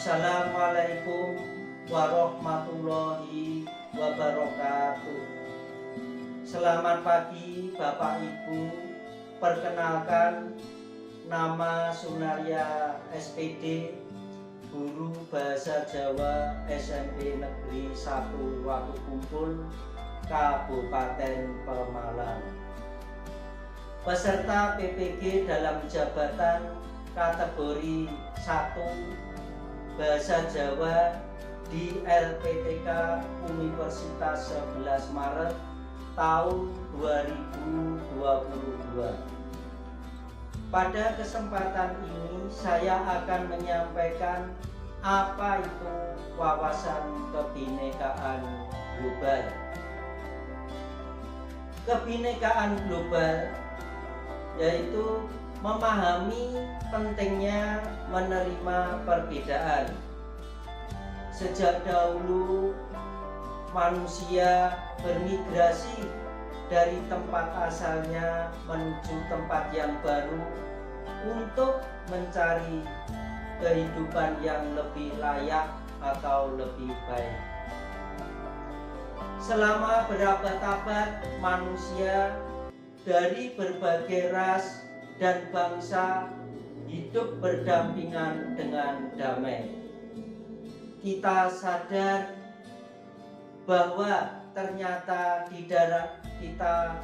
Assalamualaikum warahmatullahi wabarakatuh. Selamat pagi Bapak Ibu. Perkenalkan, nama Sunaria SPD, guru Bahasa Jawa SMP Negeri 1 Wakukumpul, Kabupaten Pemalang. Peserta PPG dalam jabatan kategori 1 Bahasa Jawa di LPTK Universitas 11 Maret tahun 2022. Pada kesempatan ini saya akan menyampaikan apa itu wawasan kebinekaan global. Kebinekaan global yaitu memahami pentingnya menerima perbedaan. Sejak dahulu manusia bermigrasi dari tempat asalnya menuju tempat yang baru untuk mencari kehidupan yang lebih layak atau lebih baik. Selama berabad-abad manusia dari berbagai ras dan bangsa hidup berdampingan dengan damai. Kita sadar bahwa ternyata di darat kita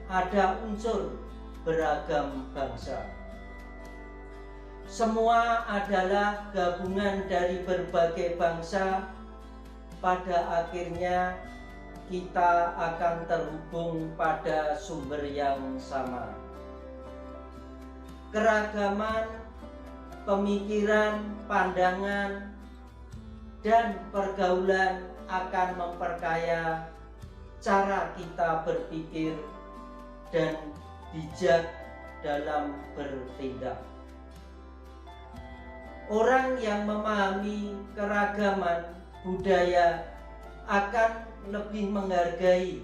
ada unsur beragam bangsa. Semua adalah gabungan dari berbagai bangsa. Pada akhirnya kita akan terhubung pada sumber yang sama. Keragaman pemikiran, pandangan, dan pergaulan akan memperkaya cara kita berpikir dan bijak dalam bertindak. Orang yang memahami keragaman budaya akan lebih menghargai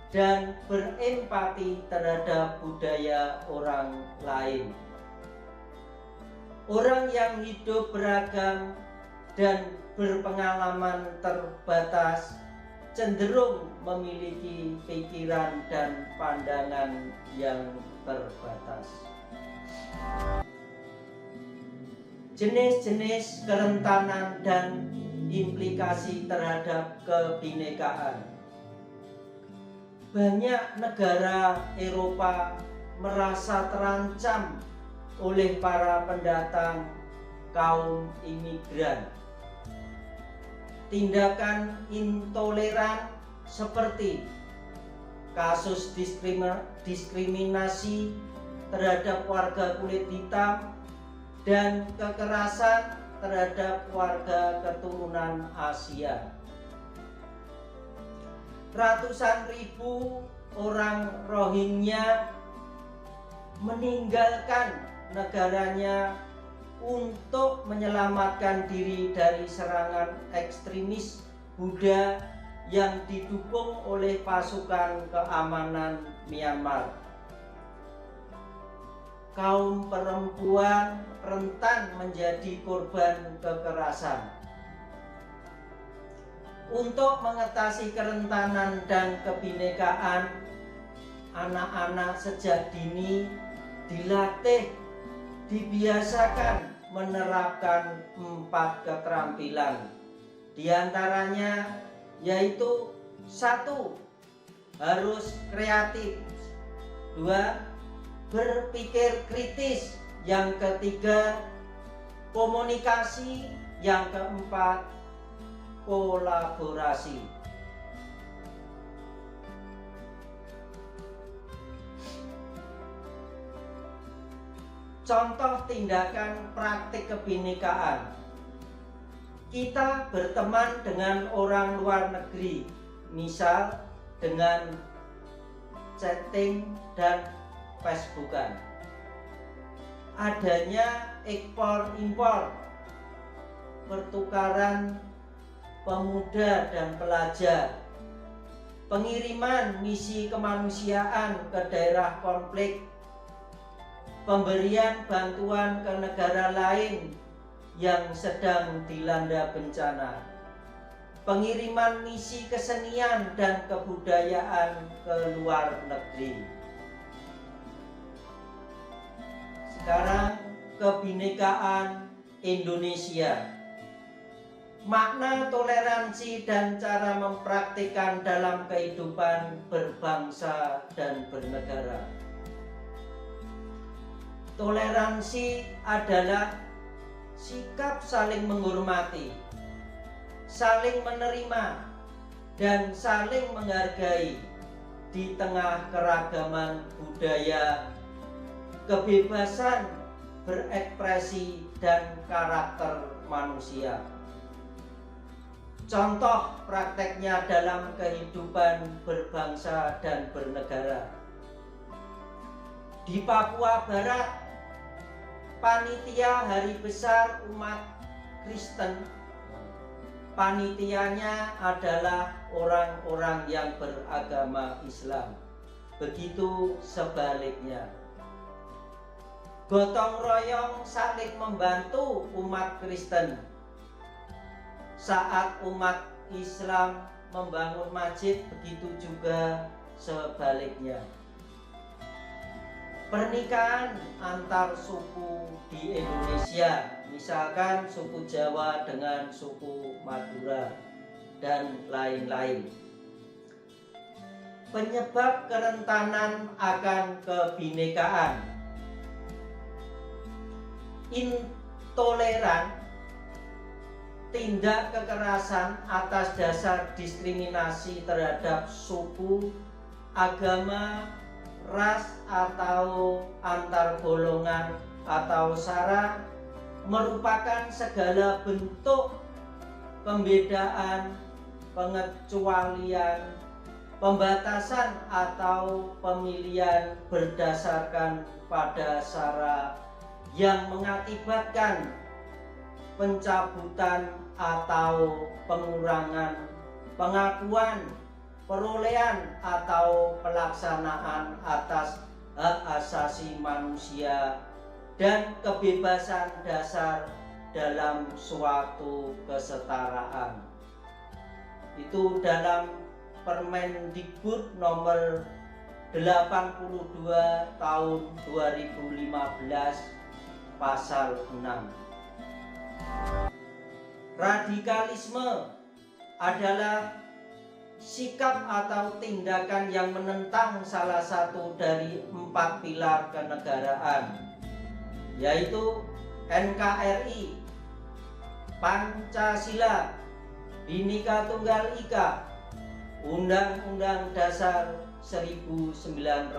dan berempati terhadap budaya orang lain. Orang yang hidup beragam dan berpengalaman terbatas cenderung memiliki pikiran dan pandangan yang terbatas. Jenis-jenis kerentanan dan implikasi terhadap kebinekaan. Banyak negara Eropa merasa terancam oleh para pendatang kaum imigran. Tindakan intoleran seperti kasus diskriminasi terhadap warga kulit hitam dan kekerasan terhadap warga keturunan Asia. Ratusan ribu orang Rohingya meninggalkan negaranya untuk menyelamatkan diri dari serangan ekstremis Buddha yang didukung oleh pasukan keamanan Myanmar. Kaum perempuan rentan menjadi korban kekerasan. Untuk mengatasi kerentanan dan kebinekaan, anak-anak sejak dini dilatih, dibiasakan menerapkan 4 keterampilan. Di antaranya yaitu 1. Harus kreatif. 2. Berpikir kritis. Yang ketiga, komunikasi. Yang keempat, kolaborasi. Contoh tindakan praktik kebinekaan. Kita berteman dengan orang luar negeri, misal dengan chatting dan Facebookan. Adanya ekspor-impor, pertukaran pemuda dan pelajar, pengiriman misi kemanusiaan ke daerah konflik, pemberian bantuan ke negara lain yang sedang dilanda bencana, pengiriman misi kesenian dan kebudayaan ke luar negeri. Sekarang kebinekaan Indonesia. Makna toleransi dan cara mempraktikkan dalam kehidupan berbangsa dan bernegara. Toleransi adalah sikap saling menghormati, saling menerima, dan saling menghargai di tengah keragaman budaya, kebebasan berekspresi, dan karakter manusia. Contoh prakteknya dalam kehidupan berbangsa dan bernegara. Di Papua Barat, panitia Hari Besar Umat Kristen, panitianya adalah orang-orang yang beragama Islam. Begitu sebaliknya. Gotong royong saling membantu umat Kristen saat umat Islam membangun masjid, begitu juga sebaliknya. Pernikahan antar suku di Indonesia, misalkan suku Jawa dengan suku Madura dan lain-lain. Penyebab kerentanan akan kebinekaan. Intoleran, tindak kekerasan atas dasar diskriminasi terhadap suku, agama, ras, atau antar golongan atau sara merupakan segala bentuk pembedaan, pengecualian, pembatasan atau pemilihan berdasarkan pada sara yang mengakibatkan pencabutan atau pengurangan pengakuan, perolehan atau pelaksanaan atas hak asasi manusia dan kebebasan dasar dalam suatu kesetaraan. Itu dalam Permendikbud nomor 82 tahun 2015 pasal 6. Radikalisme adalah sikap atau tindakan yang menentang salah satu dari 4 pilar kenegaraan, yaitu NKRI, Pancasila, Bhinneka Tunggal Ika, Undang-Undang Dasar 1945.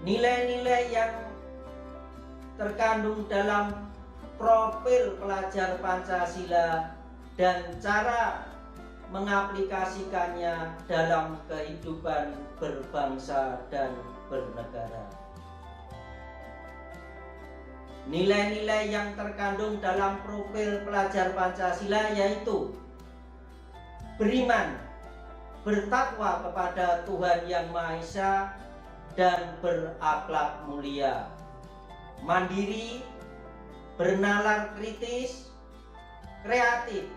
Nilai-nilai yang terkandung dalam profil pelajar Pancasila dan cara mengaplikasikannya dalam kehidupan berbangsa dan bernegara. Nilai-nilai yang terkandung dalam profil pelajar Pancasila yaitu beriman, bertakwa kepada Tuhan Yang Maha Esa, dan berakhlak mulia, mandiri, bernalar kritis, kreatif,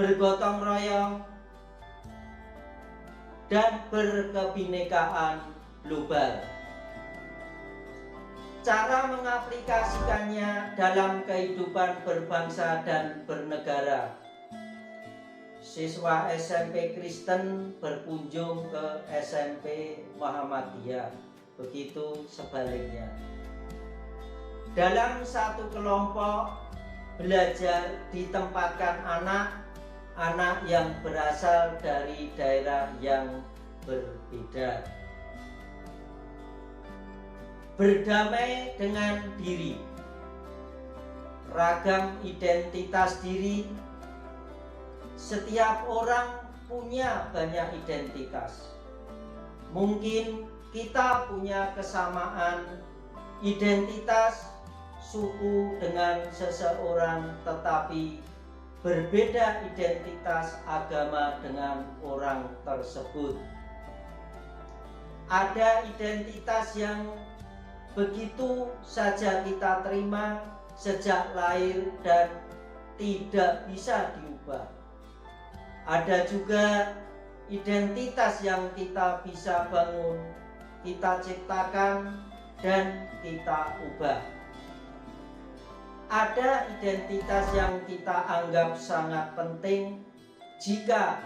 bergotong royong, dan berkebinekaan global. Cara mengaplikasikannya dalam kehidupan berbangsa dan bernegara. Siswa SMP Kristen berkunjung ke SMP Muhammadiyah, begitu sebaliknya. Dalam satu kelompok belajar ditempatkan anak-anak yang berasal dari daerah yang berbeda. Berdamai dengan diri, ragam identitas diri. Setiap orang punya banyak identitas. Mungkin kita punya kesamaan identitas suku dengan seseorang, tetapi berbeda identitas agama dengan orang tersebut. Ada identitas yang begitu saja kita terima sejak lahir dan tidak bisa diubah. Ada juga identitas yang kita bisa bangun, kita ciptakan, dan kita ubah. Ada identitas yang kita anggap sangat penting. Jika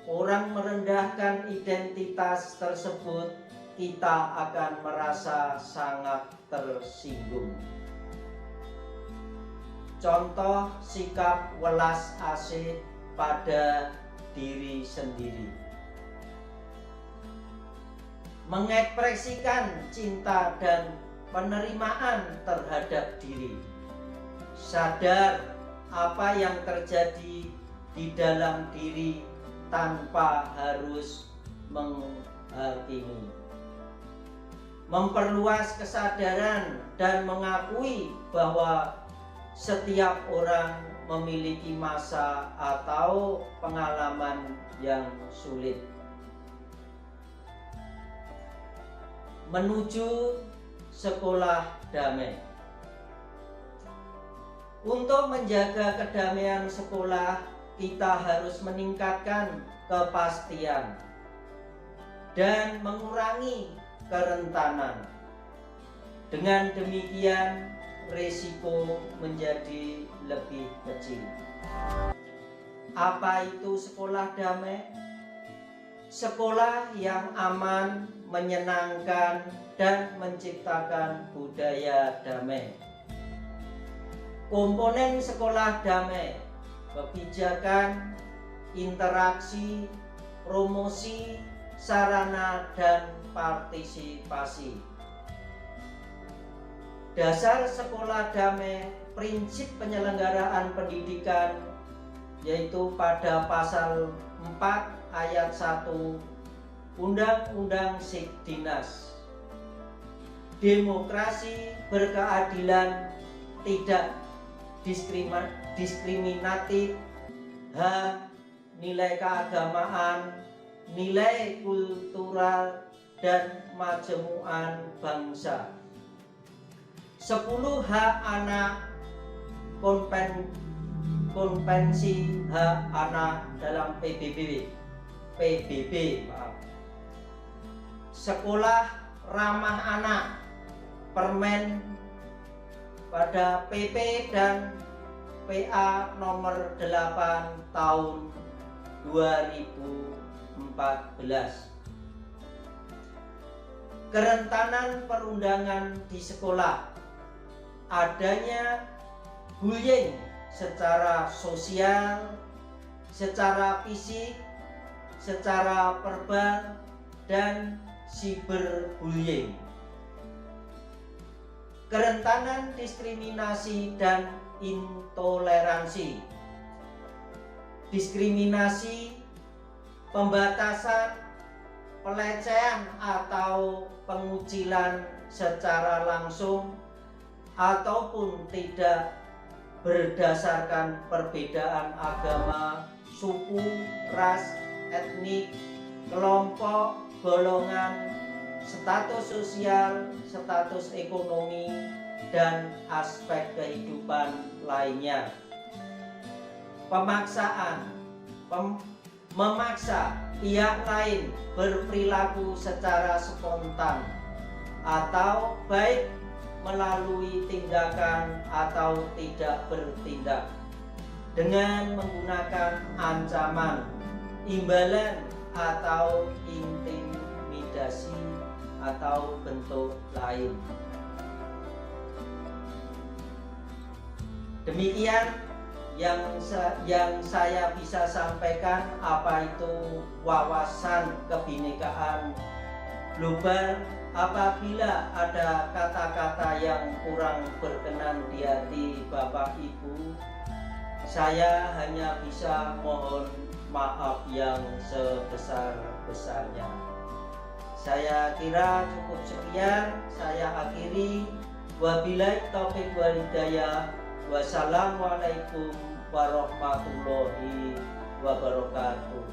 orang merendahkan identitas tersebut, kita akan merasa sangat tersinggung. Contoh sikap welas asih pada diri sendiri. Mengekspresikan cinta dan penerimaan terhadap diri. Sadar apa yang terjadi di dalam diri tanpa harus menghakimi. Memperluas kesadaran dan mengakui bahwa setiap orang memiliki masa atau pengalaman yang sulit. Menuju sekolah damai. Untuk menjaga kedamaian sekolah, kita harus meningkatkan kepastian dan mengurangi kerentanan. Dengan demikian, risiko menjadi lebih kecil. Apa itu sekolah damai? Sekolah yang aman, menyenangkan, dan menciptakan budaya damai. Komponen sekolah damai: kebijakan, interaksi, promosi, sarana, dan partisipasi. Dasar sekolah damai, prinsip penyelenggaraan pendidikan, yaitu pada pasal 4 ayat 1 Undang-Undang Sikdinas. Demokrasi, berkeadilan, tidak diskriminatif, HAM, nilai keagamaan, nilai kultural, dan majmuan bangsa. 10 hak anak, konvensi hak anak dalam PBB. Sekolah ramah anak, permen pada PP dan PA nomor 8 tahun 2014. Kerentanan perundangan di sekolah. Adanya bullying secara sosial, secara fisik, secara verbal, dan cyberbullying. Kerentanan diskriminasi dan intoleransi. Diskriminasi, pembatasan, pelecehan atau pengucilan secara langsung ataupun tidak berdasarkan perbedaan agama, suku, ras, etnik, kelompok, golongan, status sosial, status ekonomi, dan aspek kehidupan lainnya. Pemaksaan, memaksa pihak lain berperilaku secara spontan atau baik melalui tindakan atau tidak bertindak dengan menggunakan ancaman, imbalan, atau intimidasi atau bentuk lain. Demikian yang saya bisa sampaikan, apa itu wawasan kebinekaan global. Apabila ada kata-kata yang kurang berkenan di hati Bapak Ibu, saya hanya bisa mohon maaf yang sebesar-besarnya. Saya kira cukup sekian, saya akhiri. Wabillahi taufiq wal hidayah. Wassalamualaikum warahmatullahi wabarakatuh.